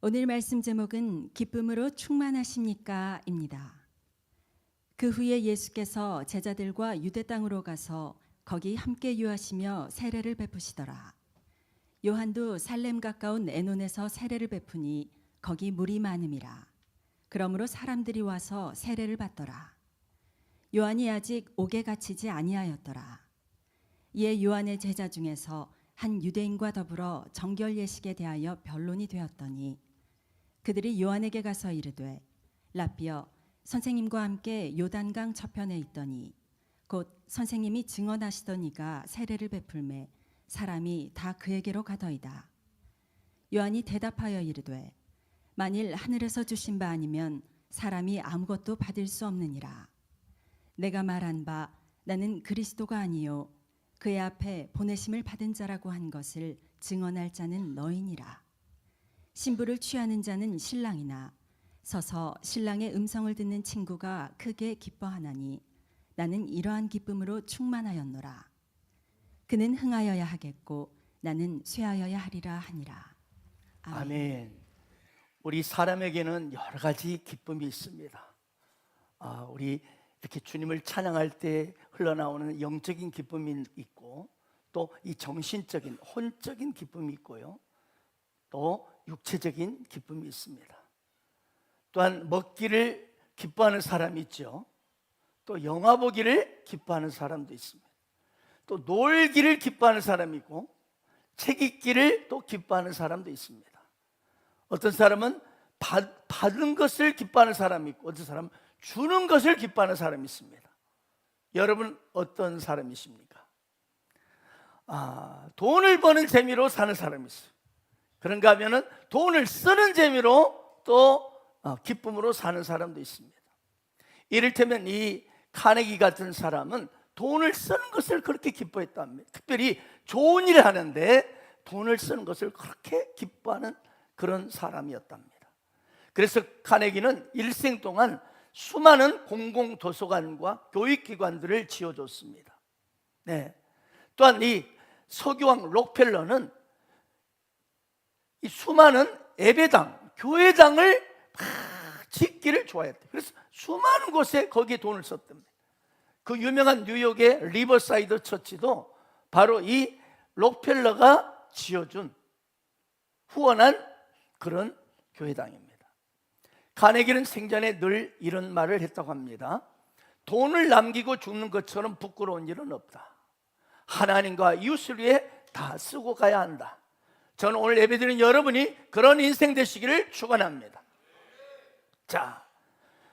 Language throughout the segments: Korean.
오늘 말씀 제목은 기쁨으로 충만하십니까? 입니다. 그 후에 예수께서 제자들과 유대 땅으로 가서 거기 함께 유하시며 세례를 베푸시더라. 요한도 살렘 가까운 에논에서 세례를 베푸니 거기 물이 많음이라. 그러므로 사람들이 와서 세례를 받더라. 요한이 아직 옥에 갇히지 아니하였더라. 이에 요한의 제자 중에서 한 유대인과 더불어 정결 예식에 대하여 변론이 되었더니 그들이 요한에게 가서 이르되 라삐여 선생님과 함께 요단강 저편에 있더니 곧 선생님이 증언하시던 이가 세례를 베풀매 사람이 다 그에게로 가더이다. 요한이 대답하여 이르되 만일 하늘에서 주신 바 아니면 사람이 아무것도 받을 수 없느니라. 내가 말한 바 나는 그리스도가 아니요 그의 앞에 보내심을 받은 자라고 한 것을 증언할 자는 너희니라. 신부를 취하는 자는 신랑이나 서서 신랑의 음성을 듣는 친구가 크게 기뻐하나니 나는 이러한 기쁨으로 충만하였노라. 그는 흥하여야 하겠고 나는 쇠하여야 하리라 하니라. 아멘. 아멘. 우리 사람에게는 여러 가지 기쁨이 있습니다. 우리 이렇게 주님을 찬양할 때 흘러나오는 영적인 기쁨이 있고 또 이 정신적인 혼적인 기쁨이 있고요. 또 육체적인 기쁨이 있습니다. 또한 먹기를 기뻐하는 사람이 있죠. 또 영화 보기를 기뻐하는 사람도 있습니다. 또 놀기를 기뻐하는 사람이 있고 책 읽기를 또 기뻐하는 사람도 있습니다. 어떤 사람은 받은 것을 기뻐하는 사람이 있고 어떤 사람은 주는 것을 기뻐하는 사람이 있습니다. 여러분 어떤 사람이십니까? 돈을 버는 재미로 사는 사람이 있어요. 그런가 하면은 돈을 쓰는 재미로 또 기쁨으로 사는 사람도 있습니다. 이를테면 이 카네기 같은 사람은 돈을 쓰는 것을 그렇게 기뻐했답니다. 특별히 좋은 일을 하는데 돈을 쓰는 것을 그렇게 기뻐하는 그런 사람이었답니다. 그래서 카네기는 일생 동안 수많은 공공도서관과 교육기관들을 지어줬습니다. 네. 또한 이 서기왕 록펠러는 이 수많은 예배당, 교회당을 막 짓기를 좋아했대요. 그래서 수많은 곳에 거기에 돈을 썼답니다. 그 유명한 뉴욕의 리버사이드 처치도 바로 이 록펠러가 지어준 후원한 그런 교회당입니다. 카네기는 생전에 늘 이런 말을 했다고 합니다. 돈을 남기고 죽는 것처럼 부끄러운 일은 없다. 하나님과 이웃을 위해 다 쓰고 가야 한다. 저는 오늘 예배드리는 여러분이 그런 인생 되시기를 축원합니다. 자,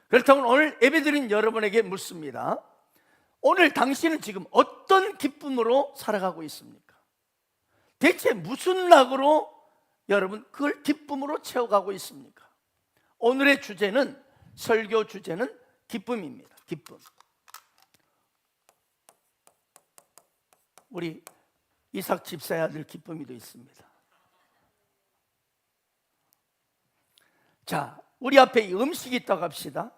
그렇다면 오늘 예배드린 여러분에게 묻습니다. 오늘 당신은 지금 어떤 기쁨으로 살아가고 있습니까? 대체 무슨 낙으로 여러분 그걸 기쁨으로 채워가고 있습니까? 오늘의 주제는, 설교 주제는 기쁨입니다. 기쁨. 우리 이삭 집사의 아들 기쁨이도 있습니다. 자, 우리 앞에 이 음식이 있다고 합시다.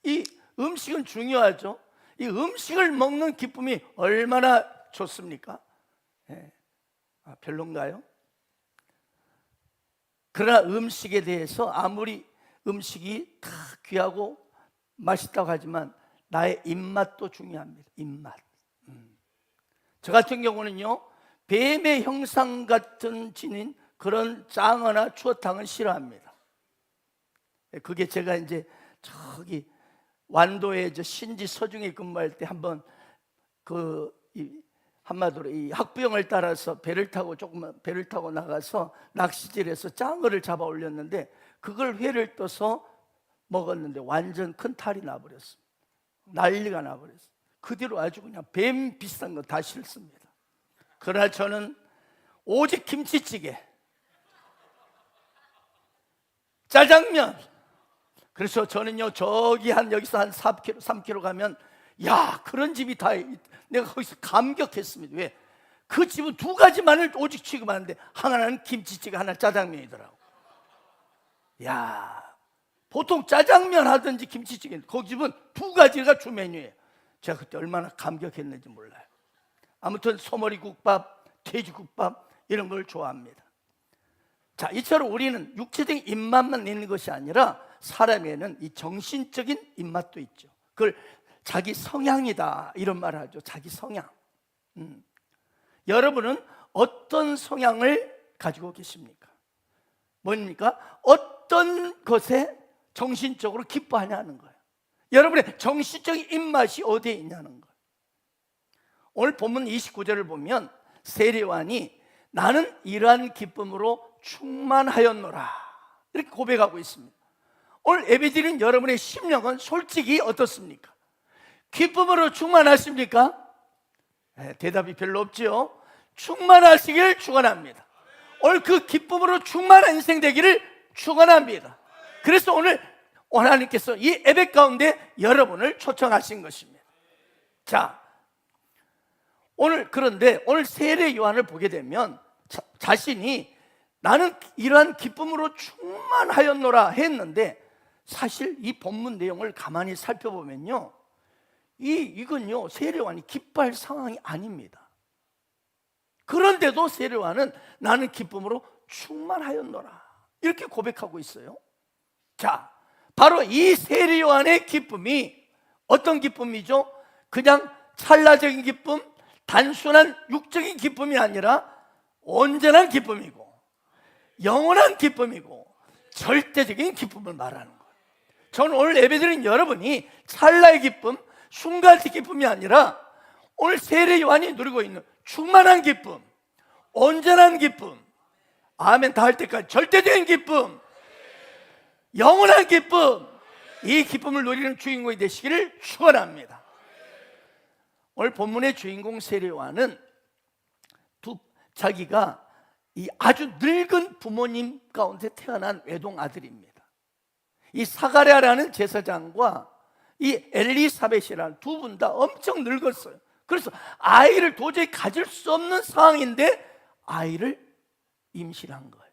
이 음식은 중요하죠. 이 음식을 먹는 기쁨이 얼마나 좋습니까? 네. 별론가요? 그러나 음식에 대해서 아무리 음식이 다 귀하고 맛있다고 하지만 나의 입맛도 중요합니다. 입맛. 저 같은 경우는요, 뱀의 형상 같은 지닌 그런 짱어나 추어탕은 싫어합니다. 그게 제가 이제 저기 완도의 신지 서중에 근무할 때 한번 한마디로 이 학부형을 따라서 배를 타고 나가서 낚시질해서 짱어를 잡아 올렸는데 그걸 회를 떠서 먹었는데 완전 큰 탈이 나버렸습니다. 난리가 나버렸어요. 그 뒤로 아주 그냥 뱀 비싼 거 다 싫습니다. 그러나 저는 오직 김치찌개, 짜장면. 그래서 저는요 저기 여기서 한 3km 가면 야 그런 집이 다 내가 거기서 감격했습니다. 왜? 그 집은 두 가지만을 오직 취급하는데 하나는 김치찌개, 하나 짜장면이더라고. 야 보통 짜장면 하든지 김치찌개, 거기 집은 두 가지가 주 메뉴예요. 제가 그때 얼마나 감격했는지 몰라요. 아무튼 소머리국밥, 돼지국밥 이런 걸 좋아합니다. 자, 이처럼 우리는 육체적인 입맛만 있는 것이 아니라 사람에는 이 정신적인 입맛도 있죠. 그걸 자기 성향이다 이런 말을 하죠. 자기 성향. 여러분은 어떤 성향을 가지고 계십니까? 뭡니까? 어떤 것에 정신적으로 기뻐하냐는 거예요. 여러분의 정신적인 입맛이 어디에 있냐는 거예요. 오늘 본문 29절을 보면 세례요한이 나는 이러한 기쁨으로 충만하였노라 이렇게 고백하고 있습니다. 오늘 예배드린 여러분의 심령은 솔직히 어떻습니까? 기쁨으로 충만하십니까? 대답이 별로 없죠. 충만하시길 축원합니다. 오늘 그 기쁨으로 충만한 인생 되기를 축원합니다. 그래서 오늘 하나님께서 이 예배 가운데 여러분을 초청하신 것입니다. 자, 그런데 오늘 세례 요한을 보게 되면 자신이 나는 이러한 기쁨으로 충만하였노라 했는데 사실 이 본문 내용을 가만히 살펴보면요, 이건요 세례 요한이 기뻐할 상황이 아닙니다. 그런데도 세례 요한은 나는 기쁨으로 충만하였노라 이렇게 고백하고 있어요. 자, 바로 이 세례 요한의 기쁨이 어떤 기쁨이죠? 그냥 찰나적인 기쁨, 단순한 육적인 기쁨이 아니라 온전한 기쁨이고 영원한 기쁨이고 절대적인 기쁨을 말하는 거예요. 저는 오늘 예배드린 여러분이 찰나의 기쁨, 순간의 기쁨이 아니라 오늘 세례 요한이 누리고 있는 충만한 기쁨, 온전한 기쁨, 아멘 다 할 때까지 절대적인 기쁨, 영원한 기쁨, 이 기쁨을 누리는 주인공이 되시기를 축원합니다. 오늘 본문의 주인공 세례 요한은 자기가 이 아주 늙은 부모님 가운데 태어난 외동 아들입니다. 이 사가랴라는 제사장과 이 엘리사벳이라는 두 분 다 엄청 늙었어요. 그래서 아이를 도저히 가질 수 없는 상황인데 아이를 임신한 거예요.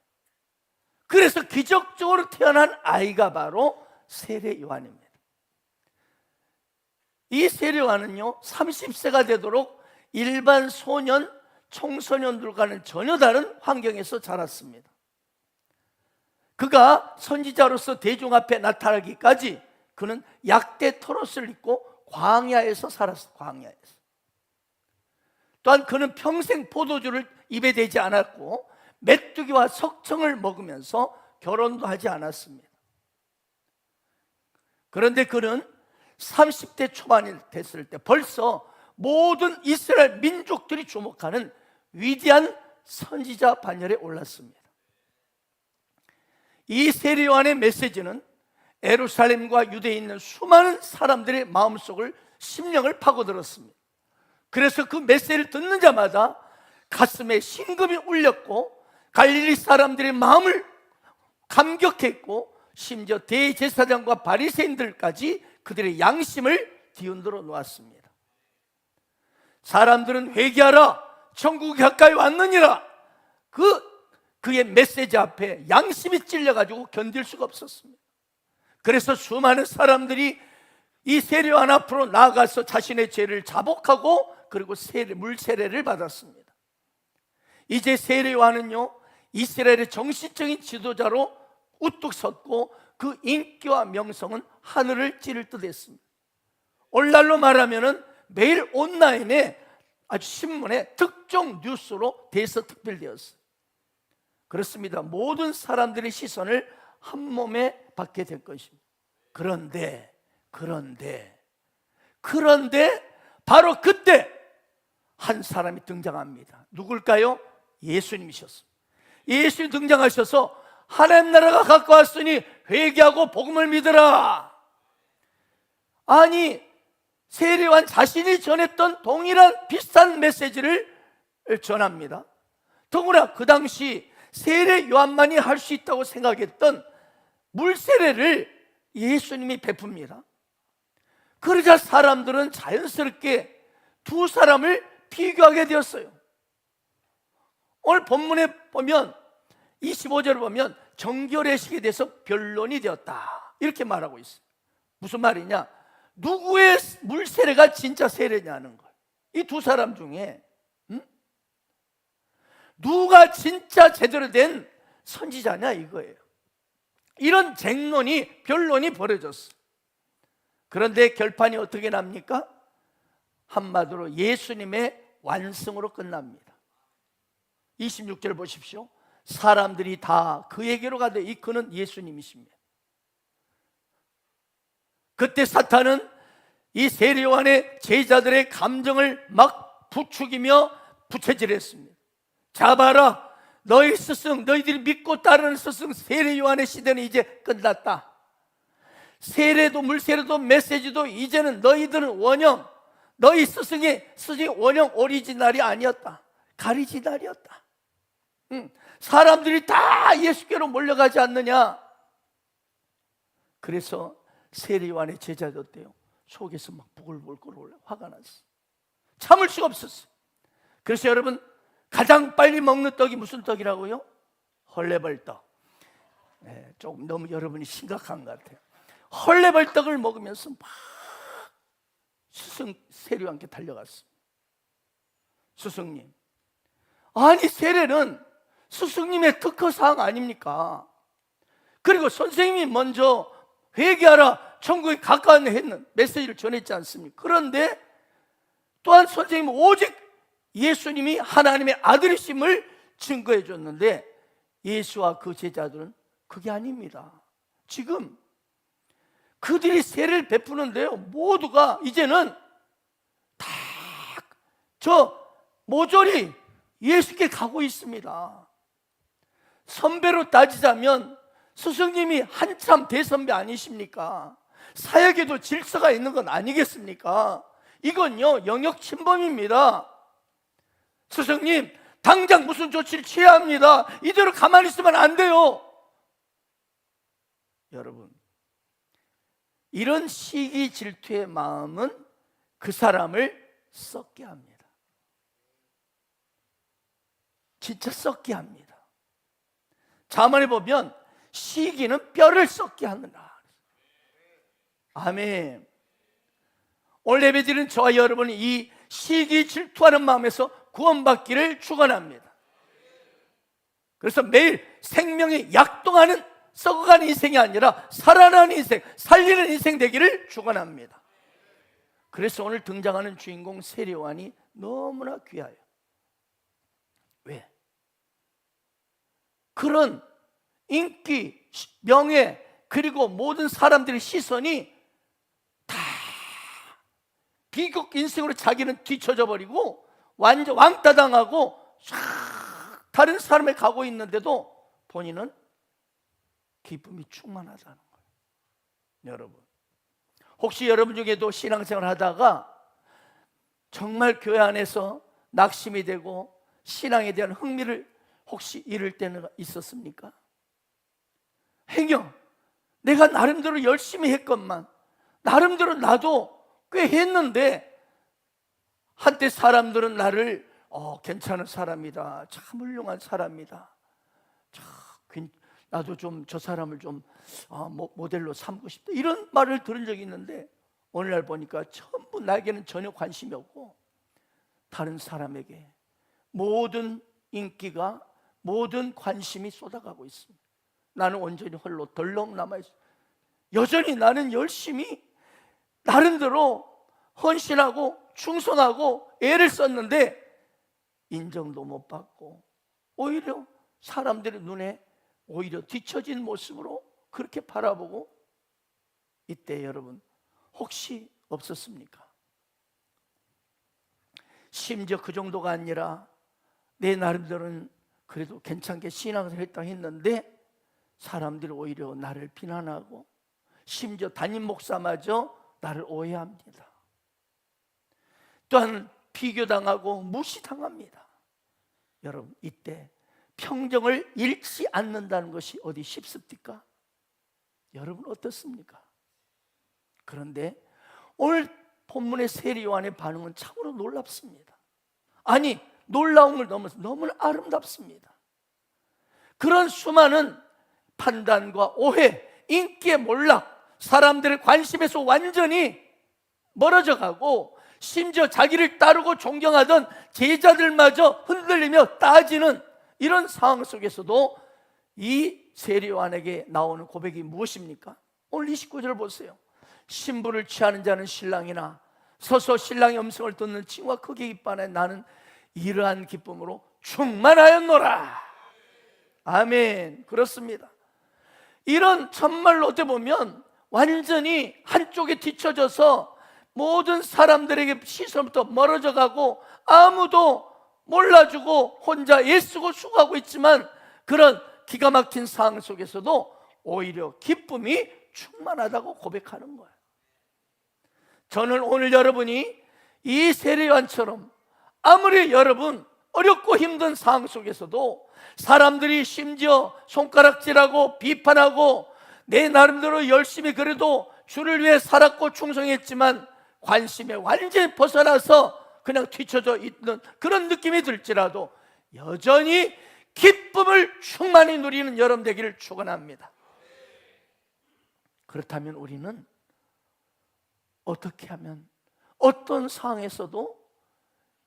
그래서 기적적으로 태어난 아이가 바로 세례 요한입니다. 이 세례 요한은요 30세가 되도록 일반 소년, 청소년들과는 전혀 다른 환경에서 자랐습니다. 그가 선지자로서 대중 앞에 나타나기까지 그는 약대 털옷을 입고 광야에서 살았어요. 광야에서. 또한 그는 평생 포도주를 입에 대지 않았고 메뚜기와 석청을 먹으면서 결혼도 하지 않았습니다. 그런데 그는 30대 초반이 됐을 때 벌써 모든 이스라엘 민족들이 주목하는 위대한 선지자 반열에 올랐습니다. 이 세례 요한의 메시지는 예루살렘과 유대에 있는 수많은 사람들의 마음속을 심령을 파고들었습니다. 그래서 그 메시지를 듣는 자마다 가슴에 심금이 울렸고 갈릴리 사람들의 마음을 감격했고 심지어 대제사장과 바리새인들까지 그들의 양심을 뒤흔들어 놓았습니다. 사람들은 회개하라, 천국이 가까이 왔느니라, 그의 메시지 앞에 양심이 찔려가지고 견딜 수가 없었습니다. 그래서 수많은 사람들이 이 세례 요한 앞으로 나아가서 자신의 죄를 자복하고 그리고 물 세례를 받았습니다. 이제 세례 요한은요 이스라엘의 정신적인 지도자로 우뚝 섰고 그 인기와 명성은 하늘을 찌를 듯 했습니다. 오늘날로 말하면 매일 온라인에 아주 신문에 특종 뉴스로 대서특필되었어요. 그렇습니다. 모든 사람들의 시선을 한 몸에 받게 될 것입니다. 그런데 바로 그때 한 사람이 등장합니다. 누굴까요? 예수님이셨습니다. 예수님 등장하셔서 하나님 나라가 가까웠으니 회개하고 복음을 믿으라. 아니 세례 요한 자신이 전했던 동일한 비슷한 메시지를 전합니다. 더구나 그 당시 세례 요한만이 할 수 있다고 생각했던 물세례를 예수님이 베풉니다. 그러자 사람들은 자연스럽게 두 사람을 비교하게 되었어요. 오늘 본문에 보면 25절을 보면 정결의식에 대해서 변론이 되었다 이렇게 말하고 있어요. 무슨 말이냐? 누구의 물세례가 진짜 세례냐는 거예요. 이 두 사람 중에 누가 진짜 제대로 된 선지자냐 이거예요. 이런 쟁론이 변론이 벌어졌어. 그런데 결판이 어떻게 납니까? 한마디로 예수님의 완성으로 끝납니다. 26절 보십시오. 사람들이 다 그에게로 가되 이 그는 예수님이십니다. 그때 사탄은 이 세례요한의 제자들의 감정을 막 부추기며 부채질했습니다. 잡아라, 너희 스승, 너희들이 믿고 따르는 스승 세례요한의 시대는 이제 끝났다. 세례도 물세례도 메시지도 이제는 너희들은 원형, 너희 스승이 원형 오리지널이 아니었다. 가리지널이었다. 사람들이 다 예수께로 몰려가지 않느냐. 그래서 세례요한의 제자들도요, 속에서 막 부글부글 올라 화가 났어. 참을 수가 없었어. 그래서 여러분, 가장 빨리 먹는 떡이 무슨 떡이라고요? 헐레벌떡. 네, 조금 너무 여러분이 심각한 것 같아요. 헐레벌떡을 먹으면서 막 스승 세례요한께 달려갔어. 스승님, 아니 세례는 스승님의 특허사항 아닙니까? 그리고 선생님이 먼저 회개하라, 천국에 가까운 했는 메시지를 전했지 않습니까? 그런데 또한 선생님은 오직 예수님이 하나님의 아들이심을 증거해 줬는데 예수와 그 제자들은 그게 아닙니다. 지금 그들이 세례를 베푸는데요, 모두가 이제는 다 저 모조리 예수께 가고 있습니다. 선배로 따지자면 스승님이 한참 대선배 아니십니까? 사역에도 질서가 있는 건 아니겠습니까? 이건요, 영역 침범입니다. 스승님, 당장 무슨 조치를 취해야 합니다. 이대로 가만히 있으면 안 돼요. 여러분, 이런 시기 질투의 마음은 그 사람을 썩게 합니다. 진짜 썩게 합니다. 자문에 보면 시기는 뼈를 썩게 하느라. 아멘. 오늘 예배드리는 저와 여러분이 이 시기 질투하는 마음에서 구원받기를 축원합니다. 그래서 매일 생명이 약동하는 썩어가는 인생이 아니라 살아나는 인생, 살리는 인생 되기를 축원합니다. 그래서 오늘 등장하는 주인공 세례요한이 너무나 귀해요. 왜? 그런 인기, 명예, 그리고 모든 사람들의 시선이 다 비극 인생으로 자기는 뒤처져 버리고 완전 왕따 당하고 다른 사람에 가고 있는데도 본인은 기쁨이 충만하다는 거예요. 여러분, 혹시 여러분 중에도 신앙생활 하다가 정말 교회 안에서 낙심이 되고 신앙에 대한 흥미를 혹시 잃을 때는 있었습니까? 행여 내가 나름대로 열심히 했건만, 나름대로 나도 꽤 했는데 한때 사람들은 나를 괜찮은 사람이다, 참 훌륭한 사람이다, 나도 좀 저 사람을 좀 모델로 삼고 싶다, 이런 말을 들은 적이 있는데 오늘날 보니까 전부 나에게는 전혀 관심이 없고 다른 사람에게 모든 인기가, 모든 관심이 쏟아가고 있습니다. 나는 온전히 홀로 덜렁 남아있어요. 여전히 나는 열심히 나름대로 헌신하고 충성하고 애를 썼는데 인정도 못 받고 오히려 사람들의 눈에 오히려 뒤처진 모습으로 그렇게 바라보고, 이때 여러분 혹시 없었습니까? 심지어 그 정도가 아니라 내 나름대로는 그래도 괜찮게 신앙을 했다 했는데 사람들이 오히려 나를 비난하고 심지어 담임 목사마저 나를 오해합니다. 또한 비교당하고 무시당합니다. 여러분, 이때 평정을 잃지 않는다는 것이 어디 쉽습니까? 여러분 어떻습니까? 그런데 오늘 본문의 세례요한의 반응은 참으로 놀랍습니다. 아니, 놀라움을 넘어서 너무나 아름답습니다. 그런 수많은 판단과 오해, 인기의 몰락, 사람들의 관심에서 완전히 멀어져 가고 심지어 자기를 따르고 존경하던 제자들마저 흔들리며 따지는 이런 상황 속에서도 이 세례요한에게 나오는 고백이 무엇입니까? 오늘 29절을 보세요. 신부를 취하는 자는 신랑이나 서서 신랑의 음성을 듣는 칭과 크게 기뻐하네. 나는 이러한 기쁨으로 충만하였노라. 아멘. 그렇습니다. 이런 참말로 어떻게 보면 완전히 한쪽에 뒤쳐져서 모든 사람들에게 시선부터 멀어져 가고 아무도 몰라주고 혼자 애쓰고 수고하고 있지만 그런 기가 막힌 상황 속에서도 오히려 기쁨이 충만하다고 고백하는 거예요. 저는 오늘 여러분이 이 세례요한처럼 아무리 여러분 어렵고 힘든 상황 속에서도 사람들이 심지어 손가락질하고 비판하고 내 나름대로 열심히 그래도 주를 위해 살았고 충성했지만 관심에 완전히 벗어나서 그냥 뒤쳐져 있는 그런 느낌이 들지라도 여전히 기쁨을 충만히 누리는 여러분 되기를 축원합니다. 그렇다면 우리는 어떻게 하면 어떤 상황에서도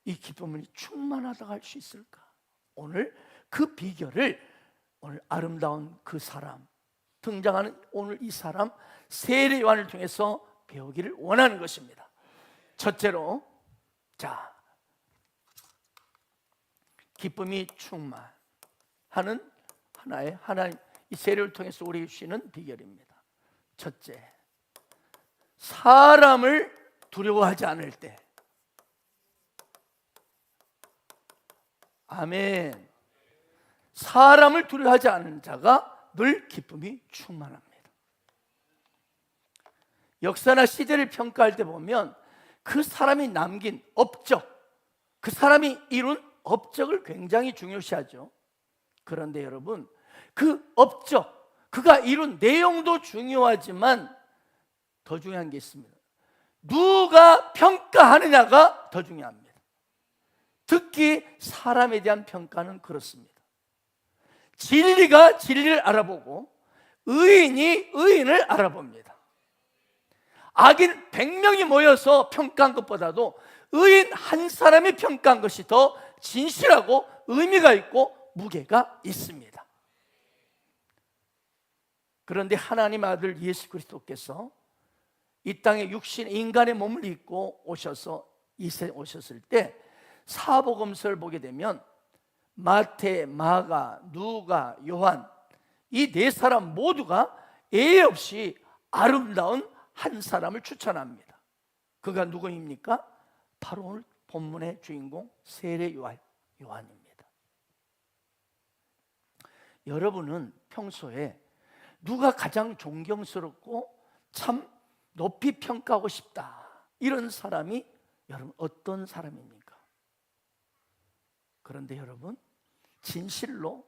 이 기쁨을 충만하다고 할 수 있을까? 오늘 그 비결을 오늘 아름다운 그 사람, 등장하는 오늘 이 사람 세례요한을 통해서 배우기를 원하는 것입니다. 첫째로, 자, 기쁨이 충만하는 하나의 하나님 이 세례를 통해서 우리에게 주시는 비결입니다. 첫째, 사람을 두려워하지 않을 때. 아멘. 사람을 두려워하지 않는 자가 늘 기쁨이 충만합니다. 역사나 시대를 평가할 때 보면 그 사람이 남긴 업적, 그 사람이 이룬 업적을 굉장히 중요시하죠. 그런데 여러분, 그 업적, 그가 이룬 내용도 중요하지만 더 중요한 게 있습니다. 누가 평가하느냐가 더 중요합니다. 특히 사람에 대한 평가는 그렇습니다. 진리가 진리를 알아보고 의인이 의인을 알아봅니다. 악인 100명이 모여서 평가한 것보다도 의인 한 사람이 평가한 것이 더 진실하고 의미가 있고 무게가 있습니다. 그런데 하나님 아들 예수 그리스도께서 이 땅에 육신 인간의 몸을 입고 오셔서 이 세상에 오셨을 때 사복음서를 보게 되면 마태, 마가, 누가, 요한 이 네 사람 모두가 예외 없이 아름다운 한 사람을 추천합니다. 그가 누구입니까? 바로 오늘 본문의 주인공 세례 요한입니다. 여러분은 평소에 누가 가장 존경스럽고 참 높이 평가하고 싶다 이런 사람이 여러분 어떤 사람입니까? 그런데 여러분 진실로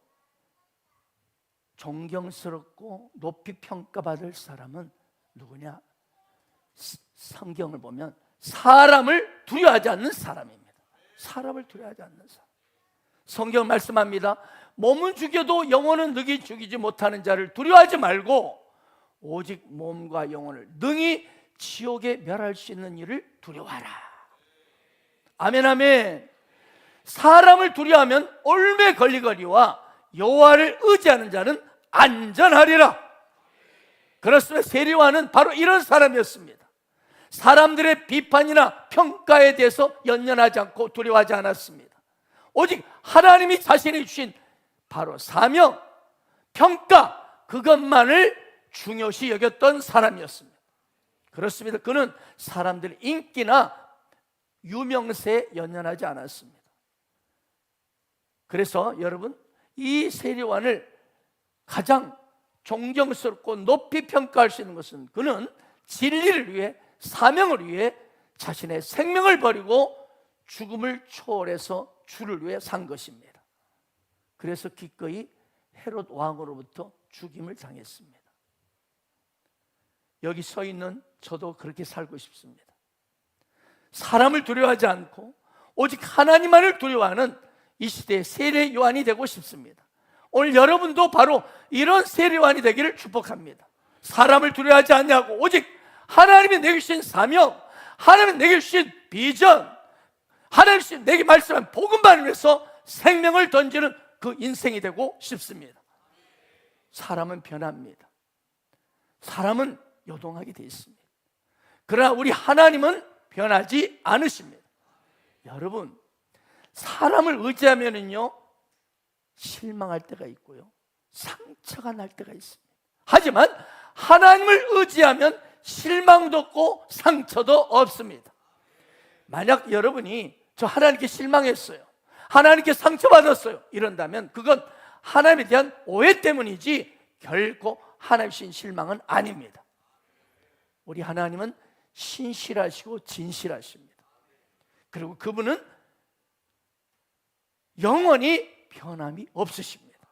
존경스럽고 높이 평가받을 사람은 누구냐? 성경을 보면 사람을 두려워하지 않는 사람입니다. 사람을 두려워하지 않는 사람. 성경 말씀합니다. 몸은 죽여도 영혼은 능히 죽이지 못하는 자를 두려워하지 말고 오직 몸과 영혼을 능히 지옥에 멸할 수 있는 일을 두려워하라. 아멘 아멘. 사람을 두려워하면 올매 걸리거리와 여호와를 의지하는 자는 안전하리라. 그렇습니다. 세례요한은 바로 이런 사람이었습니다. 사람들의 비판이나 평가에 대해서 연연하지 않고 두려워하지 않았습니다. 오직 하나님이 자신이 주신 바로 사명, 평가 그것만을 중요시 여겼던 사람이었습니다. 그렇습니다. 그는 사람들의 인기나 유명세에 연연하지 않았습니다. 그래서 여러분 이 세례요한을 가장 존경스럽고 높이 평가할 수 있는 것은 그는 진리를 위해 사명을 위해 자신의 생명을 버리고 죽음을 초월해서 주를 위해 산 것입니다. 그래서 기꺼이 헤롯 왕으로부터 죽임을 당했습니다. 여기 서 있는 저도 그렇게 살고 싶습니다. 사람을 두려워하지 않고 오직 하나님만을 두려워하는 이 시대의 세례 요한이 되고 싶습니다. 오늘 여러분도 바로 이런 세례 요한이 되기를 축복합니다. 사람을 두려워하지 않냐고 오직 하나님이 내게 주신 사명, 하나님이 내게 주신 비전, 하나님이 내게 말씀한 복음만을 위해서 생명을 던지는 그 인생이 되고 싶습니다. 사람은 변합니다. 사람은 요동하게 되어 있습니다. 그러나 우리 하나님은 변하지 않으십니다. 여러분, 사람을 의지하면은요 실망할 때가 있고요 상처가 날 때가 있습니다. 하지만 하나님을 의지하면 실망도 없고 상처도 없습니다. 만약 여러분이 저 하나님께 실망했어요, 하나님께 상처받았어요 이런다면 그건 하나님에 대한 오해 때문이지 결코 하나님 신 실망은 아닙니다. 우리 하나님은 신실하시고 진실하십니다. 그리고 그분은 영원히 변함이 없으십니다.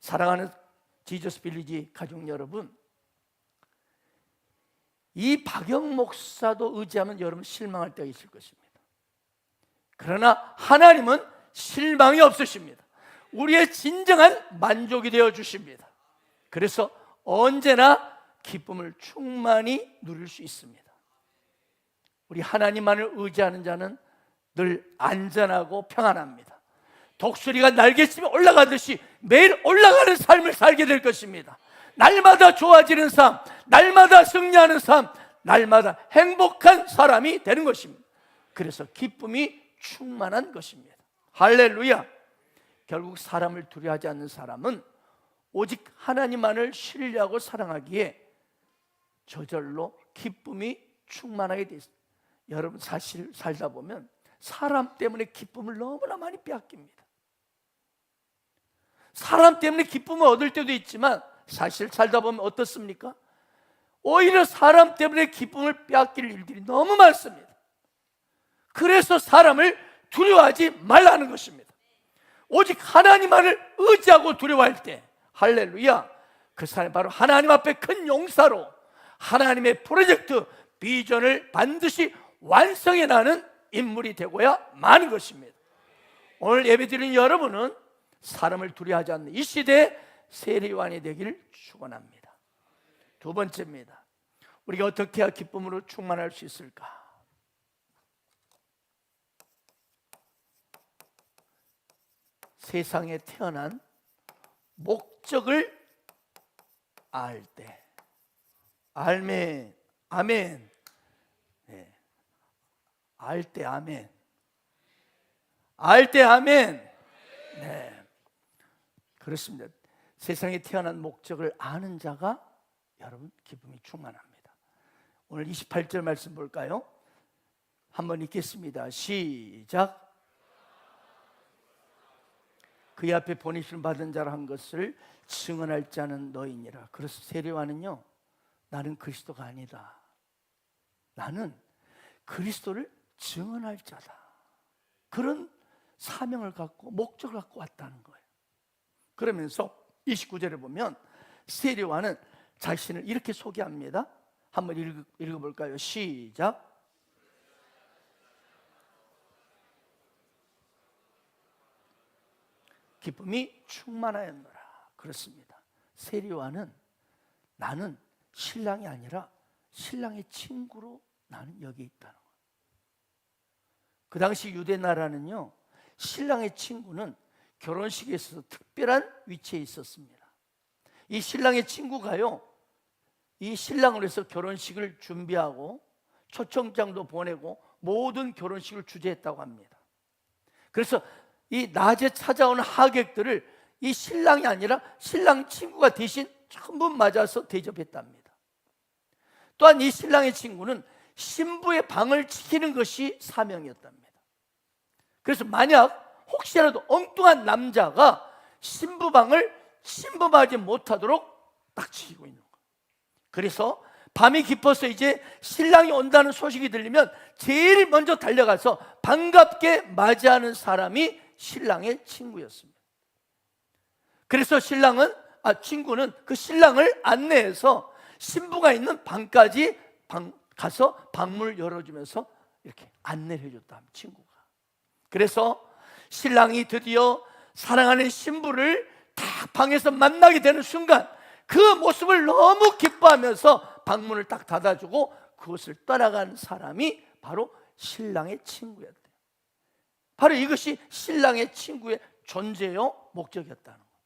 사랑하는 지저스 빌리지 가족 여러분, 이 박영 목사도 의지하면 여러분 실망할 때가 있을 것입니다. 그러나 하나님은 실망이 없으십니다. 우리의 진정한 만족이 되어 주십니다. 그래서 언제나 기쁨을 충만히 누릴 수 있습니다. 우리 하나님만을 의지하는 자는 늘 안전하고 평안합니다. 독수리가 날개치며 올라가듯이 매일 올라가는 삶을 살게 될 것입니다. 날마다 좋아지는 삶, 날마다 승리하는 삶, 날마다 행복한 사람이 되는 것입니다. 그래서 기쁨이 충만한 것입니다. 할렐루야. 결국 사람을 두려워하지 않는 사람은 오직 하나님만을 신뢰하고 사랑하기에 저절로 기쁨이 충만하게 되어 있습니다. 여러분, 사실 살다 보면 사람 때문에 기쁨을 너무나 많이 빼앗깁니다. 사람 때문에 기쁨을 얻을 때도 있지만 사실 살다 보면 어떻습니까? 오히려 사람 때문에 기쁨을 빼앗길 일들이 너무 많습니다. 그래서 사람을 두려워하지 말라는 것입니다. 오직 하나님만을 의지하고 두려워할 때, 할렐루야, 그 사람이 바로 하나님 앞에 큰 용사로 하나님의 프로젝트, 비전을 반드시 완성해 나가는 인물이 되고야 마는 것입니다. 오늘 예배드리는 여러분은 사람을 두려워하지 않는 이 시대의 세례요한이 되기를 축원합니다. 두 번째입니다. 우리가 어떻게 해야 기쁨으로 충만할 수 있을까? 세상에 태어난 목적을 알 때. 아멘. 아멘. 네. 알 때 아멘. 알 때 아멘. 네. 그렇습니다. 세상에 태어난 목적을 아는 자가 여러분 기쁨이 충만합니다. 오늘 28절 말씀 볼까요? 한번 읽겠습니다. 시작. 그의 앞에 보내심 받은 자라 한 것을 증언할 자는 너희니라. 그래서 세례요한은요, 나는 그리스도가 아니다, 나는 그리스도를 증언할 자다, 그런 사명을 갖고 목적을 갖고 왔다는 거예요. 그러면서 29절에 보면 세례요한은 자신을 이렇게 소개합니다. 한번 읽어볼까요? 시작. 기쁨이 충만하였노라. 그렇습니다. 세례요한은 나는 신랑이 아니라 신랑의 친구로 나는 여기 있다는 거예요. 그 당시 유대 나라는요, 신랑의 친구는 결혼식에 있어서 특별한 위치에 있었습니다. 이 신랑의 친구가요, 이 신랑을 위해서 결혼식을 준비하고 초청장도 보내고 모든 결혼식을 주재했다고 합니다. 그래서 이 낮에 찾아오는 하객들을 이 신랑이 아니라 신랑 친구가 대신 전부 맞아서 대접했답니다. 또한 이 신랑의 친구는 신부의 방을 지키는 것이 사명이었답니다. 그래서 만약 혹시라도 엉뚱한 남자가 신부 방을 신부하지 못하도록 딱 지키고 있는 거예요. 그래서 밤이 깊어서 이제 신랑이 온다는 소식이 들리면 제일 먼저 달려가서 반갑게 맞이하는 사람이 신랑의 친구였습니다. 그래서 친구는 그 신랑을 안내해서 신부가 있는 방까지 가서 방문을 열어주면서 이렇게 안내를 해줬다, 친구가. 그래서 신랑이 드디어 사랑하는 신부를 딱 방에서 만나게 되는 순간 그 모습을 너무 기뻐하면서 방문을 딱 닫아주고 그것을 떠나간 사람이 바로 신랑의 친구였대요. 바로 이것이 신랑의 친구의 존재요 목적이었다는 거예요.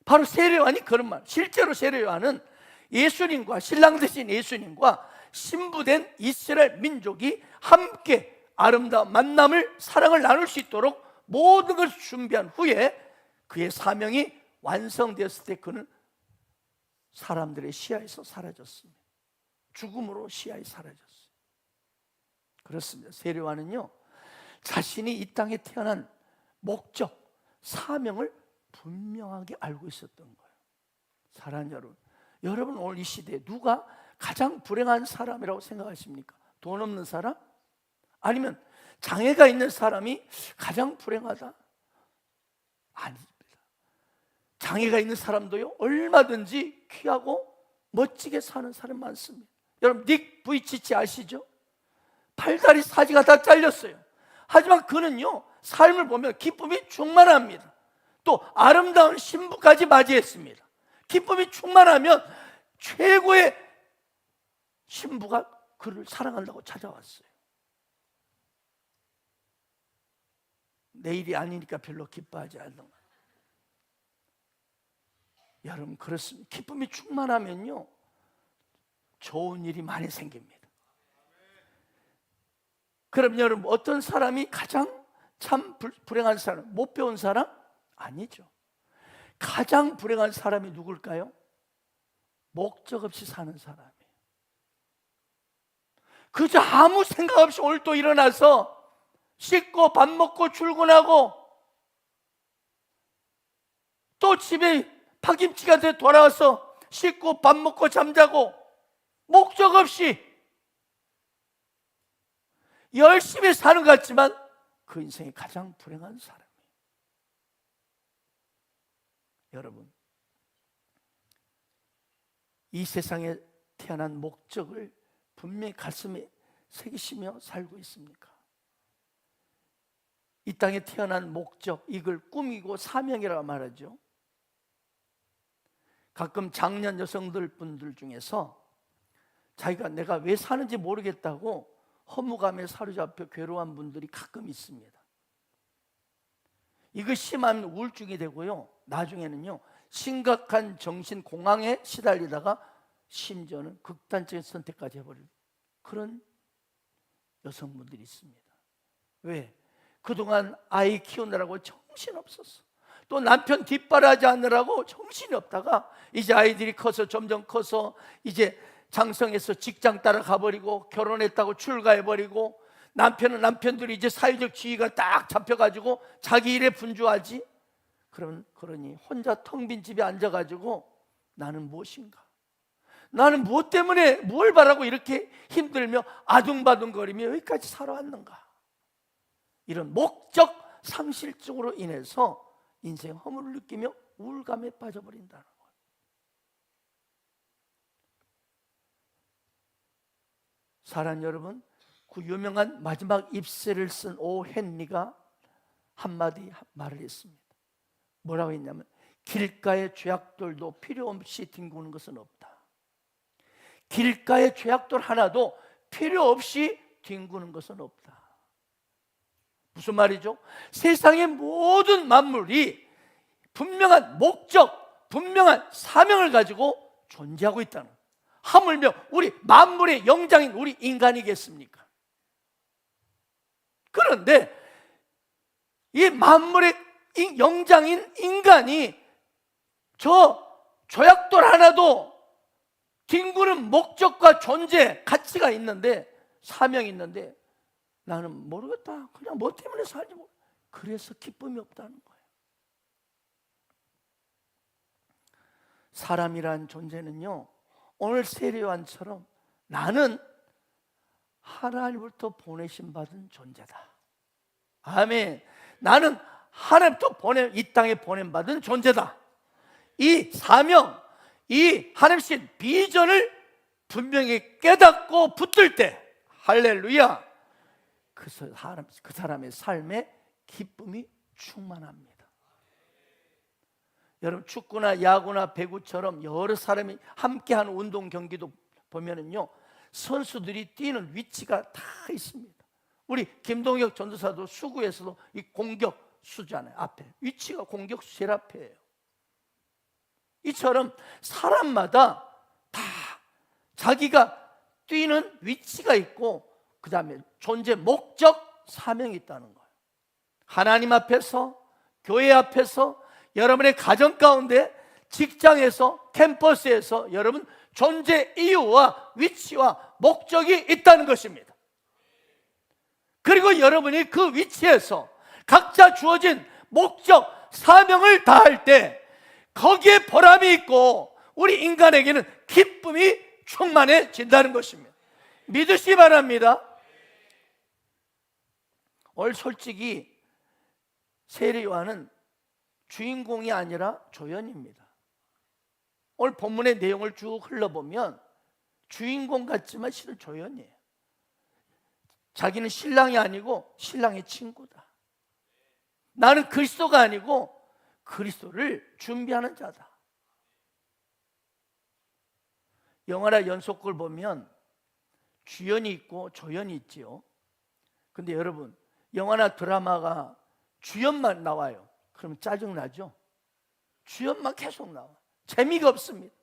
바로 세례요한이 그런 말. 실제로 세례요한은 예수님과 신랑 되신 예수님과 신부된 이스라엘 민족이 함께 아름다운 만남을, 사랑을 나눌 수 있도록 모든 것을 준비한 후에 그의 사명이 완성되었을 때 그는 사람들의 시야에서 사라졌습니다. 죽음으로 시야에 사라졌어요. 그렇습니다. 세례요한은요, 자신이 이 땅에 태어난 목적, 사명을 분명하게 알고 있었던 거예요. 사랑하는 여러분, 여러분 오늘 이 시대에 누가 가장 불행한 사람이라고 생각하십니까? 돈 없는 사람? 아니면 장애가 있는 사람이 가장 불행하다? 아닙니다. 장애가 있는 사람도요, 얼마든지 귀하고 멋지게 사는 사람 많습니다. 여러분 닉 부이치치 아시죠? 팔다리 사지가 다 잘렸어요. 하지만 그는요, 삶을 보면 기쁨이 충만합니다. 또 아름다운 신부까지 맞이했습니다. 기쁨이 충만하면 최고의 신부가 그를 사랑한다고 찾아왔어요. 내일이 아니니까 별로 기뻐하지 않는 거예요. 여러분 그렇습니다. 기쁨이 충만하면요, 좋은 일이 많이 생깁니다. 그럼 여러분 어떤 사람이 가장 참 불행한 사람? 못 배운 사람? 아니죠. 가장 불행한 사람이 누굴까요? 목적 없이 사는 사람이에요. 그저 아무 생각 없이 오늘 또 일어나서 씻고 밥 먹고 출근하고 또 집에 파김치가 돼 돌아와서 씻고 밥 먹고 잠자고 목적 없이 열심히 사는 것 같지만 그 인생이 가장 불행한 사람이에요. 여러분, 이 세상에 태어난 목적을 분명히 가슴에 새기시며 살고 있습니까? 이 땅에 태어난 목적, 이걸 꿈이고 사명이라고 말하죠. 가끔 장년 여성들 분들 중에서 자기가 내가 왜 사는지 모르겠다고 허무감에 사로잡혀 괴로워한 분들이 가끔 있습니다. 이거 심한 우울증이 되고요, 나중에는요 심각한 정신 공황에 시달리다가 심지어는 극단적인 선택까지 해버리는 그런 여성분들이 있습니다. 왜? 그동안 아이 키우느라고 정신없었어. 또 남편 뒷바라지 하느라고 정신이 없다가 이제 아이들이 커서 점점 커서 이제 장성해서 직장 따라가버리고 결혼했다고 출가해버리고 남편은 남편들이 이제 사회적 지위가 딱 잡혀가지고 자기 일에 분주하지. 그러니 혼자 텅 빈 집에 앉아가지고 나는 무엇인가? 나는 무엇 때문에 뭘 바라고 이렇게 힘들며 아둥바둥거리며 여기까지 살아왔는가? 이런 목적 상실증으로 인해서 인생 허물을 느끼며 우울감에 빠져버린다는 거예요. 사랑하는 여러분, 그 유명한 마지막 입세를 쓴 오 헨리가 한마디 말을 했습니다. 뭐라고 했냐면, 길가의 죄악돌도 필요 없이 뒹구는 것은 없다. 길가의 죄악돌 하나도 필요 없이 뒹구는 것은 없다. 무슨 말이죠? 세상의 모든 만물이 분명한 목적, 분명한 사명을 가지고 존재하고 있다는 거예요. 하물며 우리 만물의 영장인 우리 인간이겠습니까? 그런데 이 만물의 영장인 인간이 저 조약돌 하나도 뒹구는 목적과 존재, 가치가 있는데, 사명이 있는데 나는 모르겠다, 그냥 뭐 때문에 살지 모르. 그래서 기쁨이 없다는 거예요. 사람이란 존재는요, 오늘 세례요한처럼 나는 하나님으로부터 보내심 받은 존재다. 아멘. 나는 하나님부터 이 땅에 보냄받은 존재다. 이 사명, 이 하나님의 비전을 분명히 깨닫고 붙들 때, 할렐루야, 그 사람의 삶에 기쁨이 충만합니다. 여러분, 축구나 야구나 배구처럼 여러 사람이 함께하는 운동 경기도 보면은요, 선수들이 뛰는 위치가 다 있습니다. 우리 김동혁 전도사도 수구에서도 이 공격수잖아요. 앞에 위치가 공격수 제일 앞에예요. 이처럼 사람마다 다 자기가 뛰는 위치가 있고 그 다음에 존재 목적, 사명이 있다는 거예요. 하나님 앞에서, 교회 앞에서, 여러분의 가정 가운데, 직장에서, 캠퍼스에서 여러분 존재 이유와 위치와 목적이 있다는 것입니다. 그리고 여러분이 그 위치에서 각자 주어진 목적, 사명을 다할 때 거기에 보람이 있고 우리 인간에게는 기쁨이 충만해진다는 것입니다. 믿으시기 바랍니다. 오늘 솔직히 세례요한은 주인공이 아니라 조연입니다. 오늘 본문의 내용을 쭉 흘러보면 주인공 같지만 실은 조연이에요. 자기는 신랑이 아니고 신랑의 친구다. 나는 그리스도가 아니고 그리스도를 준비하는 자다. 영화나 연속극을 보면 주연이 있고 조연이 있지요. 근데 여러분, 영화나 드라마가 주연만 나와요. 그러면 짜증나죠? 주연만 계속 나와. 재미가 없습니다.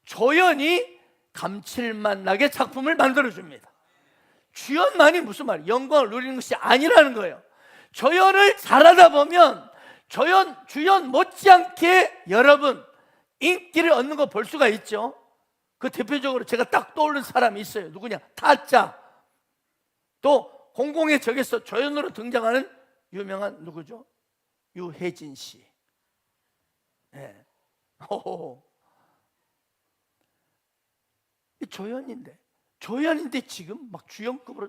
조연이 감칠맛 나게 작품을 만들어줍니다. 주연만이 무슨 말이에요? 영광을 누리는 것이 아니라는 거예요. 조연을 잘하다 보면 주연 못지않게 여러분 인기를 얻는 거 볼 수가 있죠. 그 대표적으로 제가 딱 떠오르는 사람이 있어요. 누구냐? 타짜. 또 공공의 적에서 조연으로 등장하는 유명한 누구죠? 유해진 씨. 네. 조연인데 지금 막 주연급으로.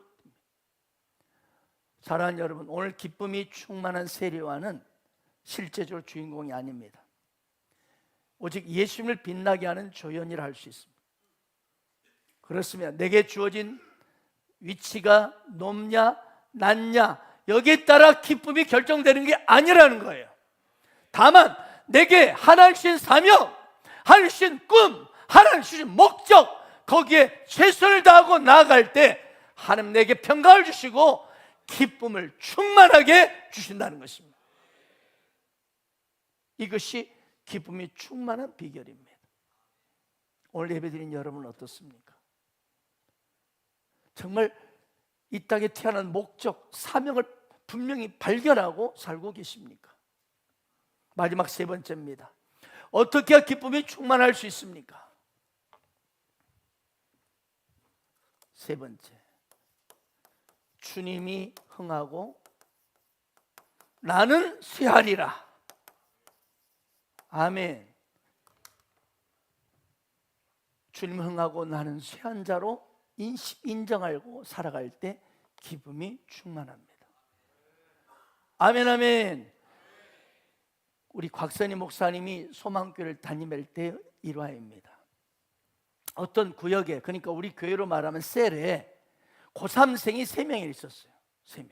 사랑하는 여러분, 오늘 기쁨이 충만한 세례요한은 실제적으로 주인공이 아닙니다. 오직 예수님을 빛나게 하는 조연이라 할 수 있습니다. 그렇습니다. 내게 주어진 위치가 높냐 낮냐 여기에 따라 기쁨이 결정되는 게 아니라는 거예요. 다만 내게 하나님 주신 사명, 하나님 주신 꿈, 하나님 주신 목적, 거기에 최선을 다하고 나아갈 때 하나님 내게 평강을 주시고 기쁨을 충만하게 주신다는 것입니다. 이것이 기쁨이 충만한 비결입니다. 오늘 예배드린 여러분 어떻습니까? 정말 이 땅에 태어난 목적, 사명을 분명히 발견하고 살고 계십니까? 마지막 세 번째입니다. 어떻게 해야 기쁨이 충만할 수 있습니까? 세 번째, 주님이 흥하고 나는 쇠하리라. 아멘. 주님 흥하고 나는 쇠한 자로 인정하고 살아갈 때 기쁨이 충만합니다. 아멘, 아멘. 우리 곽선희 목사님이 소망교회를 다니실 때 일화입니다. 어떤 구역에, 그러니까 우리 교회로 말하면 셀에 고3생이 3명이 있었어요. 3명.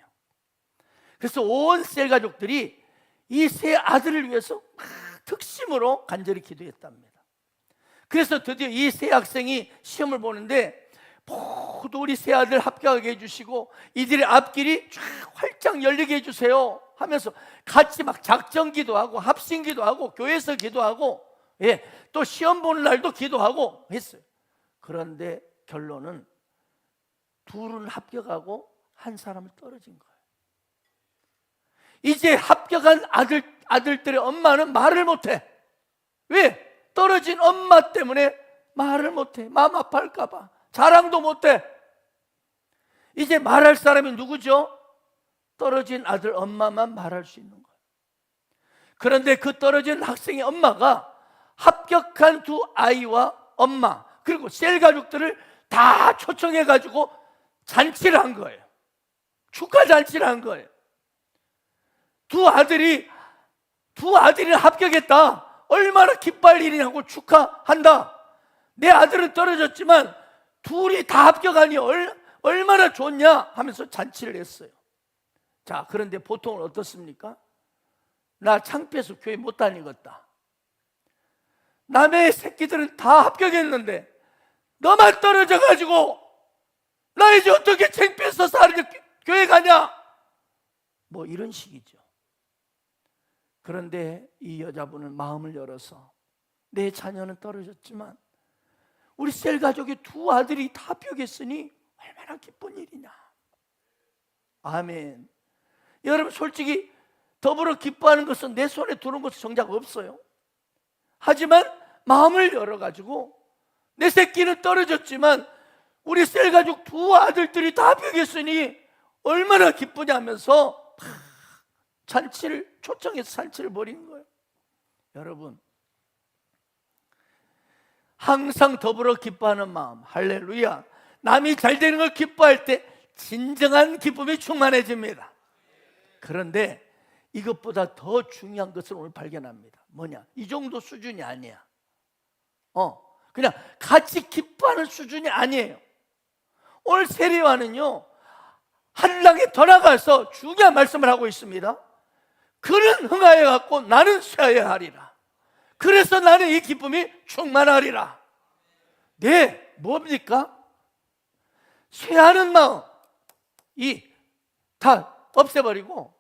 그래서 온 셀 가족들이 이 세 아들을 위해서 막 특심으로 간절히 기도했답니다. 그래서 드디어 이 세 학생이 시험을 보는데 모두 우리 세 아들 합격하게 해주시고 이들의 앞길이 쫙 활짝 열리게 해주세요 하면서 같이 막 작전 기도하고 합심 기도하고 교회에서 기도하고, 또 시험 보는 날도 기도하고 했어요. 그런데 결론은 둘은 합격하고 한 사람은 떨어진 거예요. 이제 합격한 아들들의 엄마는 말을 못해. 왜? 떨어진 엄마 때문에 말을 못해. 마음 아파할까 봐. 자랑도 못해. 이제 말할 사람이 누구죠? 떨어진 아들 엄마만 말할 수 있는 거예요. 그런데 그 떨어진 학생의 엄마가 합격한 두 아이와 엄마 그리고 셀 가족들을 다 초청해가지고 잔치를 한 거예요. 축하 잔치를 한 거예요. 두 아들이 합격했다. 얼마나 기뻐할 일이냐고 축하한다. 내 아들은 떨어졌지만 둘이 다 합격하니 얼마나 좋냐 하면서 잔치를 했어요. 자, 그런데 보통은 어떻습니까? 나 창피해서 교회 못 다니겠다. 남의 새끼들은 다 합격했는데 너만 떨어져가지고 나 이제 어떻게 창피해서 교회 가냐? 뭐 이런 식이죠. 그런데 이 여자분은 마음을 열어서 내 자녀는 떨어졌지만 우리 셀 가족의 두 아들이 다 벽했으니 얼마나 기쁜 일이냐. 아멘. 여러분, 솔직히 더불어 기뻐하는 것은 내 손에 두는 것은 정작 없어요. 하지만 마음을 열어가지고 내 새끼는 떨어졌지만 우리 셀 가족 두 아들들이 다 벽했으니 얼마나 기쁘냐 하면서 잔치를 초청해서 잔치를 벌인 거예요. 여러분, 항상 더불어 기뻐하는 마음, 할렐루야. 남이 잘 되는 걸 기뻐할 때 진정한 기쁨이 충만해집니다. 그런데 이것보다 더 중요한 것을 오늘 발견합니다. 뭐냐? 이 정도 수준이 아니야. 그냥 같이 기뻐하는 수준이 아니에요. 오늘 세례요한은요, 한 단계 더 나가서 중요한 말씀을 하고 있습니다. 그는 흥하여 갖고 나는 쇠하여 하리라. 그래서 나는 이 기쁨이 충만하리라. 네, 뭡니까? 쇠하는 마음, 이 다 없애버리고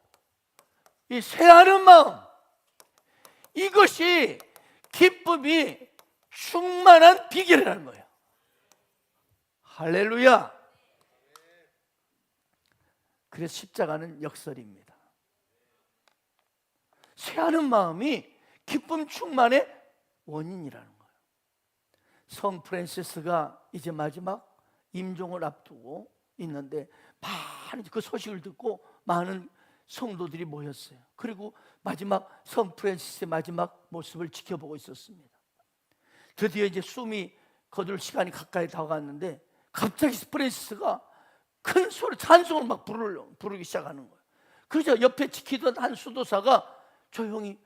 이 쇠하는 마음, 이것이 기쁨이 충만한 비결이라는 거예요. 할렐루야. 그래서 십자가는 역설입니다. 쇠하는 마음이 기쁨 충만의 원인이라는 거예요. 성 프란시스가 이제 마지막 임종을 앞두고 있는데 많은 그 소식을 듣고 많은 성도들이 모였어요. 그리고 마지막 성 프란시스의 마지막 모습을 지켜보고 있었습니다. 드디어 이제 숨이 거둘 시간이 가까이 다가왔는데 갑자기 프란시스가 큰 소리 찬송을 막 부르기 시작하는 거예요. 그래서 옆에 지키던 한 수도사가 조용히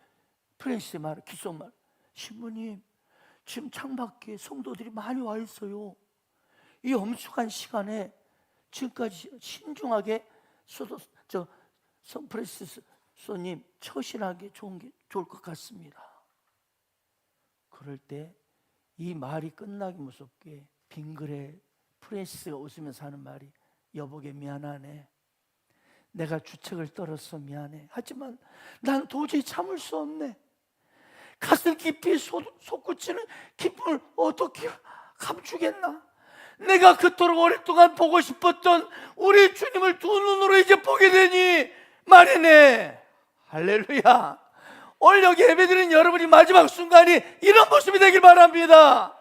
프란시스의 말을 귓속말, 신부님, 지금 창밖에 성도들이 많이 와 있어요. 이 엄숙한 시간에 지금까지 신중하게 성 프란시스님 처신하기 좋을 것 같습니다. 그럴 때 이 말이 끝나기 무섭게 빙그레 프란시스가 웃으면서 하는 말이, 여보게 미안하네. 내가 주책을 떨었어, 미안해. 하지만 난 도저히 참을 수 없네. 가슴 깊이 솟구치는 기쁨을 어떻게 감추겠나. 내가 그토록 오랫동안 보고 싶었던 우리 주님을 두 눈으로 이제 보게 되니 말이네. 할렐루야. 오늘 여기 예배드리는 여러분이 마지막 순간이 이런 모습이 되길 바랍니다.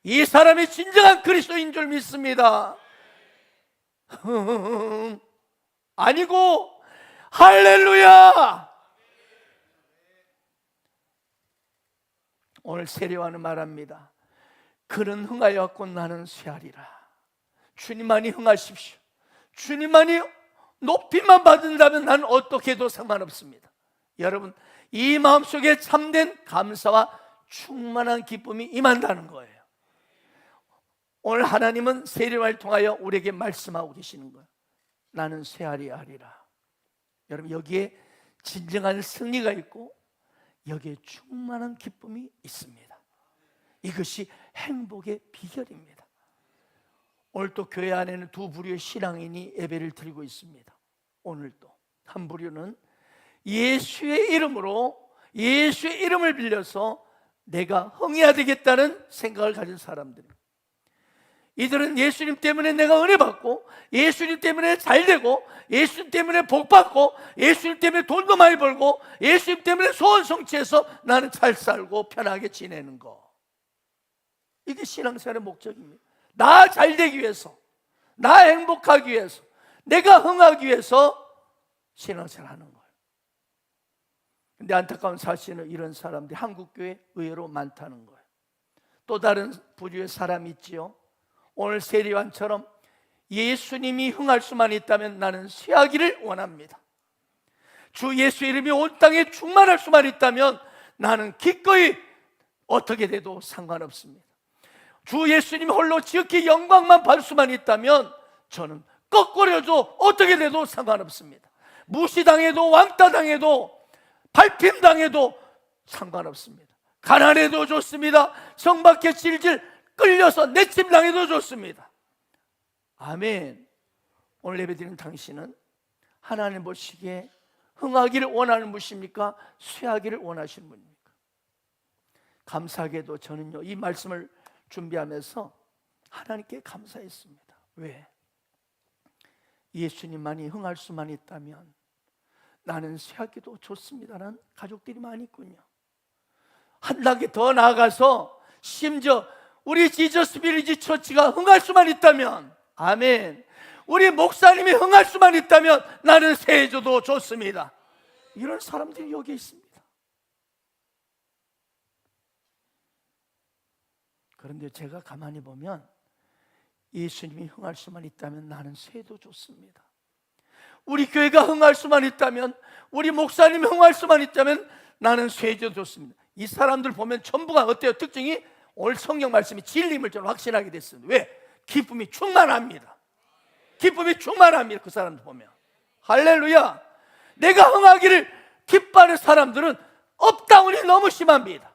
이 사람이 진정한 그리스도인 줄 믿습니다. 아니고 할렐루야. 오늘 세례요한은 말합니다. 그는 흥하여 갖고 나는 쇠하리라. 주님만이 흥하십시오. 주님만이 높임만 받는다면 나는 어떻게 해도 상관없습니다. 여러분, 이 마음속에 참된 감사와 충만한 기쁨이 임한다는 거예요. 오늘 하나님은 세례요한을 통하여 우리에게 말씀하고 계시는 거예요. 나는 쇠하리라 하리라. 여러분, 여기에 진정한 승리가 있고 여기에 충만한 기쁨이 있습니다. 이것이 행복의 비결입니다. 오늘 또 교회 안에는 두 부류의 신앙인이 예배를 드리고 있습니다. 오늘 또 한 부류는 예수의 이름으로, 예수의 이름을 빌려서 내가 흥해야 되겠다는 생각을 가진 사람들입니다. 이들은 예수님 때문에 내가 은혜 받고, 예수님 때문에 잘 되고, 예수님 때문에 복 받고, 예수님 때문에 돈도 많이 벌고, 예수님 때문에 소원 성취해서 나는 잘 살고 편하게 지내는 거, 이게 신앙생활의 목적입니다. 나 잘 되기 위해서, 나 행복하기 위해서, 내가 흥하기 위해서 신앙생활 하는 거예요. 근데 안타까운 사실은 이런 사람들이 한국교회에 의외로 많다는 거예요. 또 다른 부류의 사람이 있지요. 오늘 세례요한처럼 예수님이 흥할 수만 있다면 나는 쇠하기를 원합니다. 주 예수 이름이 온 땅에 충만할 수만 있다면 나는 기꺼이 어떻게 돼도 상관없습니다. 주 예수님 홀로 지극히 영광만 받을 수만 있다면 저는 거꾸로도 어떻게 돼도 상관없습니다. 무시당해도 왕따당해도 발핌당해도 상관없습니다. 가난해도 좋습니다. 성 밖에 질질 끌려서 내침당해도 좋습니다. 아멘. 오늘 예배드리는 당신은 하나님 보시기에 흥하기를 원하는 분이십니까? 쇠하기를 원하시는 분입니까? 감사하게도 저는요, 이 말씀을 준비하면서 하나님께 감사했습니다. 왜? 예수님만이 흥할 수만 있다면 나는 쇠하기도 좋습니다라는 가족들이 많이 있군요. 한 단계 더 나아가서 심지어 우리 지저스 빌리지 처치가 흥할 수만 있다면, 아멘, 우리 목사님이 흥할 수만 있다면 나는 세해줘도 좋습니다. 이런 사람들이 여기 있습니다. 그런데 제가 가만히 보면 예수님이 흥할 수만 있다면 나는 쇠도 좋습니다. 우리 교회가 흥할 수만 있다면, 우리 목사님이 흥할 수만 있다면 나는 쇠도 좋습니다. 이 사람들 보면 전부가 어때요? 특징이 오늘 성경 말씀이 진리임을 저는 확신하게 됐습니다. 왜? 기쁨이 충만합니다. 기쁨이 충만합니다. 그 사람들 보면. 할렐루야. 내가 흥하기를 기뻐하는 사람들은 업다운이 너무 심합니다.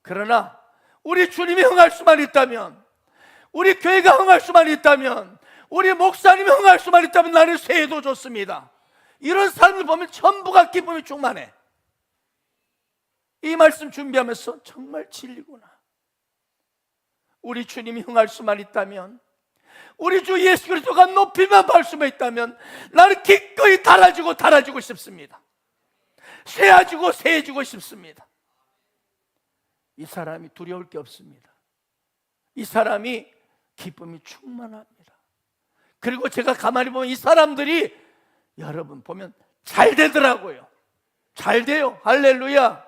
그러나 우리 주님이 흥할 수만 있다면, 우리 교회가 흥할 수만 있다면, 우리 목사님이 흥할 수만 있다면 나는 쇠도 좋습니다. 이런 사람들 보면 전부가 기쁨이 충만해. 이 말씀 준비하면서 정말 진리구나. 우리 주님이 흥할 수만 있다면, 우리 주 예수 그리스도가 높이만 받을 수만 있다면 나는 기꺼이 달아주고 싶습니다. 쇠해주고 싶습니다. 이 사람이 두려울 게 없습니다. 이 사람이 기쁨이 충만합니다. 그리고 제가 가만히 보면 이 사람들이 여러분 보면 잘 되더라고요. 잘 돼요. 할렐루야.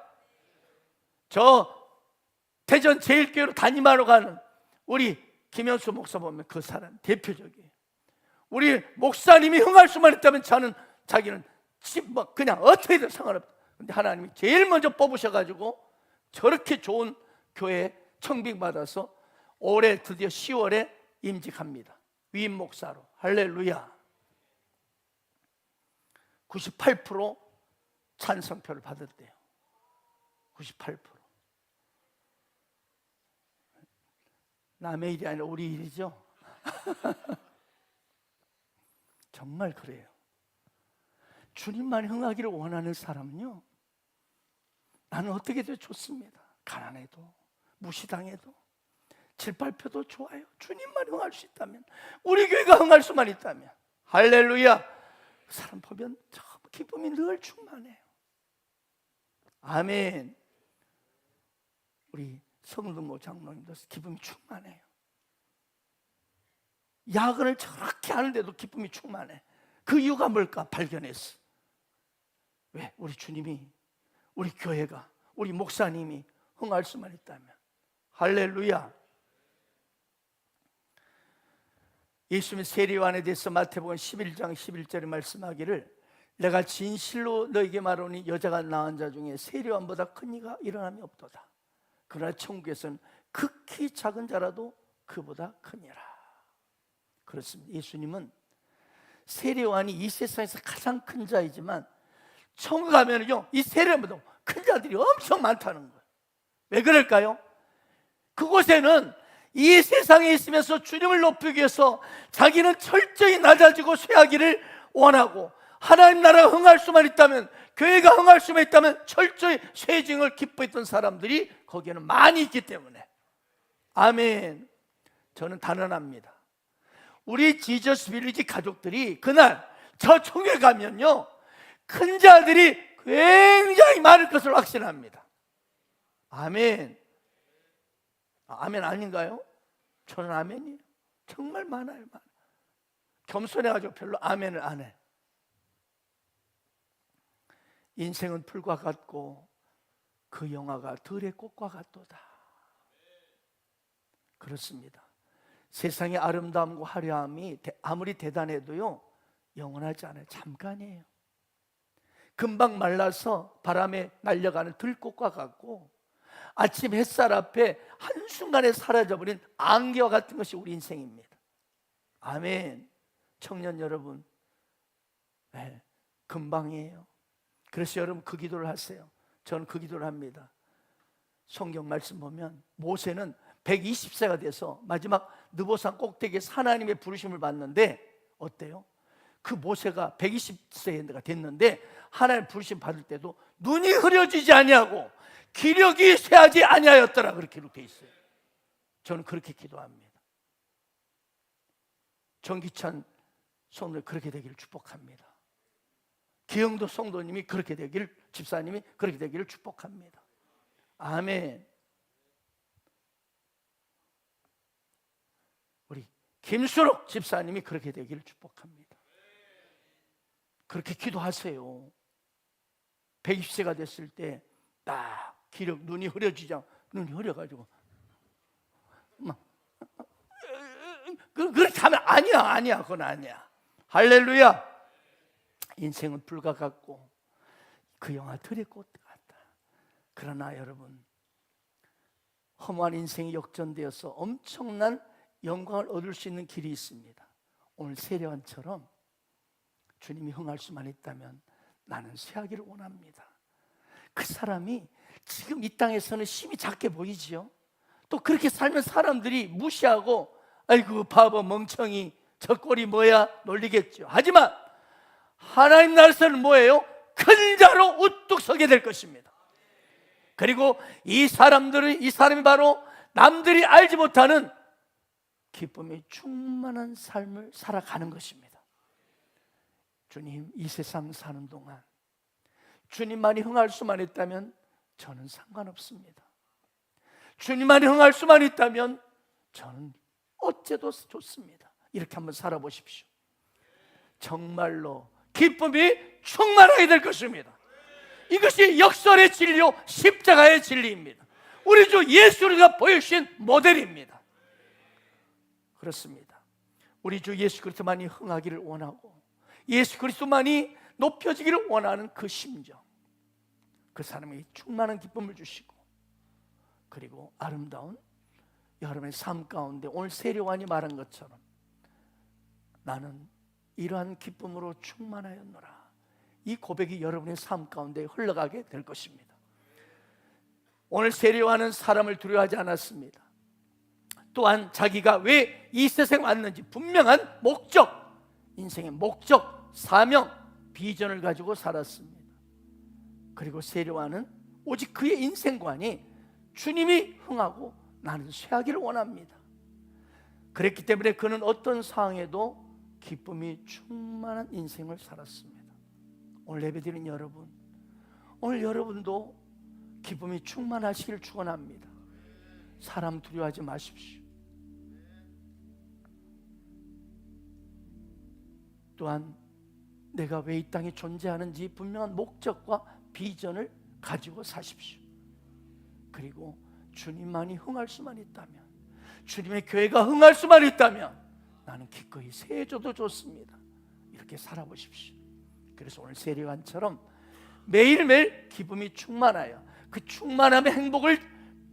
저 대전 제일교회로 담임하러 가는 우리 김현수 목사 보면 그 사람 대표적이에요. 우리 목사님이 흥할 수만 있다면 자기는 그냥 어떻게든 상관없다. 근데 하나님이 제일 먼저 뽑으셔가지고 저렇게 좋은 교회에 청빙받아서 올해 드디어 10월에 임직합니다. 위임 목사로. 할렐루야. 98% 찬성표를 받았대요. 98%. 남의 일이 아니라 우리 일이죠. 정말 그래요. 주님만 흥하기를 원하는 사람은요, 나는 어떻게 해도 좋습니다. 가난해도 무시당해도 7, 8표도 좋아요. 주님만 흥할 수 있다면, 우리 교회가 흥할 수만 있다면. 할렐루야. 사람 보면 참 기쁨이 늘 충만해요. 아멘. 우리 성등모 장로님도 기쁨이 충만해요. 야근을 저렇게 하는데도 기쁨이 충만해. 그 이유가 뭘까 발견했어. 왜? 우리 주님이, 우리 교회가, 우리 목사님이 흥할 수만 있다면. 할렐루야. 예수님의 세례요한에 대해서 마태복음 11장 11절에 말씀하기를, 내가 진실로 너에게 말하노니 여자가 낳은 자 중에 세례요한보다 큰 이가 일어남이 없도다. 그러나 천국에서는 극히 작은 자라도 그보다 크니라. 그렇습니다. 예수님은 세례요한이 이 세상에서 가장 큰 자이지만 천국 가면은요, 이 세례요한보다 큰 자들이 엄청 많다는 거예요. 왜 그럴까요? 그곳에는 이 세상에 있으면서 주님을 높이기 위해서 자기는 철저히 낮아지고 쇠하기를 원하고, 하나님 나라가 흥할 수만 있다면, 교회가 흥할 수만 있다면 철저히 쇠해지는 걸 기뻐했던 사람들이 거기에는 많이 있기 때문에. 아멘. 저는 단언합니다. 우리 지저스 빌리지 가족들이 그날 저 총회 가면요, 큰 자들이 굉장히 많을 것을 확신합니다. 아멘. 아멘 아닌가요? 저는 아멘이에요. 정말 많아요. 겸손해가지고 별로 아멘을 안 해. 인생은 풀과 같고 그 영화가 들의 꽃과 같도다. 그렇습니다. 세상의 아름다움과 화려함이 아무리 대단해도요, 영원하지 않아요. 잠깐이에요. 금방 말라서 바람에 날려가는 들꽃과 같고, 아침 햇살 앞에 한순간에 사라져버린 안개와 같은 것이 우리 인생입니다. 아멘. 청년 여러분, 네, 금방이에요. 그래서 여러분 그 기도를 하세요. 저는 그 기도를 합니다. 성경 말씀 보면 모세는 120세가 돼서 마지막 느보산 꼭대기에서 하나님의 부르심을 받는데 어때요? 그 모세가 120세가 됐는데 하나님 부르심 받을 때도 눈이 흐려지지 아니하고 기력이 쇠하지 아니하였더라, 그렇게 기록되어 있어요. 저는 그렇게 기도합니다. 정기찬 성도 그렇게 되기를 축복합니다. 기영도 성도님이 그렇게 되기를, 집사님이 그렇게 되기를 축복합니다. 아멘. 우리 김수록 집사님이 그렇게 되기를 축복합니다. 그렇게 기도하세요. 120세가 됐을 때 딱 기력, 눈이 흐려지자, 눈이 흐려가지고 그렇게 하면 아니야, 그건 아니야. 할렐루야. 인생은 불과 같고 그 영화 들의 꽃 같다. 그러나 여러분, 허무한 인생이 역전되어서 엄청난 영광을 얻을 수 있는 길이 있습니다. 오늘 세례원처럼 주님이 흥할 수만 있다면 나는 쇠하기를 원합니다. 그 사람이 지금 이 땅에서는 힘이 작게 보이지요. 또 그렇게 살면 사람들이 무시하고 아이고 바보 멍청이 저 꼴이 뭐야 놀리겠죠. 하지만 하나님 나라에서는 뭐예요? 큰 자로 우뚝 서게 될 것입니다. 그리고 이 사람이 바로 남들이 알지 못하는 기쁨이 충만한 삶을 살아가는 것입니다. 주님, 이 세상 사는 동안 주님만이 흥할 수만 있다면 저는 상관없습니다. 주님만이 흥할 수만 있다면 저는 어째도 좋습니다. 이렇게 한번 살아보십시오. 정말로 기쁨이 충만하게 될 것입니다. 이것이 역설의 진리요 십자가의 진리입니다. 우리 주 예수가 보여주신 모델입니다. 그렇습니다. 우리 주 예수 그리스도만이 흥하기를 원하고 예수 그리스도만이 높여지기를 원하는 그 심정, 그 사람이 충만한 기쁨을 주시고, 그리고 아름다운 여러분의 삶 가운데 오늘 세례요한이 말한 것처럼 나는 이러한 기쁨으로 충만하였노라, 이 고백이 여러분의 삶 가운데 흘러가게 될 것입니다. 오늘 세례요한은 사람을 두려워하지 않았습니다. 또한 자기가 왜 이 세상에 왔는지 분명한 목적, 인생의 목적, 사명, 비전을 가지고 살았습니다. 그리고 세례요한은 오직 그의 인생관이 주님이 흥하고 나는 쇠하기를 원합니다. 그랬기 때문에 그는 어떤 상황에도 기쁨이 충만한 인생을 살았습니다. 오늘 예배드리는 여러분, 오늘 여러분도 기쁨이 충만하시기를 축원합니다. 사람 두려워하지 마십시오. 또한 내가 왜 이 땅에 존재하는지 분명한 목적과 비전을 가지고 사십시오. 그리고 주님만이 흥할 수만 있다면, 주님의 교회가 흥할 수만 있다면 나는 기꺼이 세해줘도 좋습니다. 이렇게 살아보십시오. 그래서 오늘 세례요한처럼 매일매일 기쁨이 충만하여 그 충만함의 행복을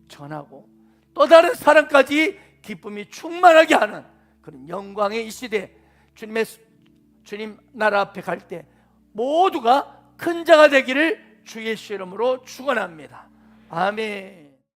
전하고 또 다른 사람까지 기쁨이 충만하게 하는 그런 영광의 이 시대, 주님 나라 앞에 갈 때 모두가 큰 자가 되기를 주 예수 이름으로 축원합니다. 아멘.